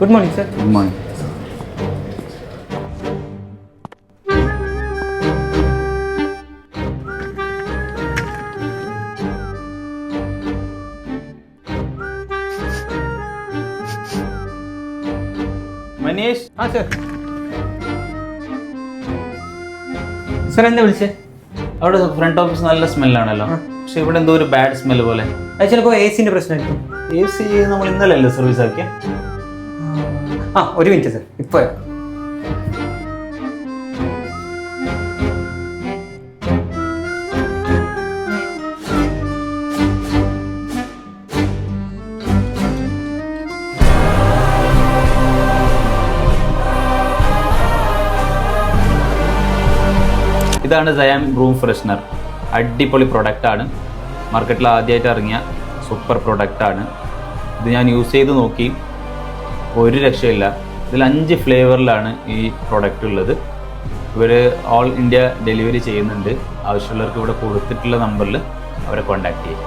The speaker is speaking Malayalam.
Good morning sir. Good morning. Manish. ആ സർ. സർ എന്താ വിളിച്ചേ? അവിടെ ഫ്രണ്ട് ഓഫീസ് നല്ല സ്മെല്ലാണല്ലോ, പക്ഷെ ഇവിടെ എന്തോ ഒരു ബാഡ് സ്മെൽ പോലെ. അത് ചിലപ്പോൾ എ സിൻ്റെ പ്രശ്നമായിരിക്കും. എ സി നമ്മൾ ഇന്നലെ അല്ലേ സർവീസ് ആക്കിയ? ആ ഒരു മിനിറ്റ് സർ, ഇപ്പോൾ ഇതാണ് സയാം റൂം ഫ്രഷ്നർ. അടിപൊളി പ്രൊഡക്റ്റാണ്, മാർക്കറ്റിൽ ആദ്യമായിട്ട് ഇറങ്ങിയ സൂപ്പർ പ്രൊഡക്റ്റാണ്. ഇത് ഞാൻ യൂസ് ചെയ്ത് നോക്കി, ഒരു രക്ഷയില്ല. ഇതിൽ 5 ഫ്ലേവറിലാണ് ഈ പ്രൊഡക്റ്റ് ഉള്ളത്. ഇവർ ഓൾ ഇന്ത്യ ഡെലിവറി ചെയ്യുന്നുണ്ട്. ആവശ്യമുള്ളവർക്ക് ഇവിടെ കൊടുത്തിട്ടുള്ള നമ്പറിൽ അവരെ കോൺടാക്റ്റ് ചെയ്യും.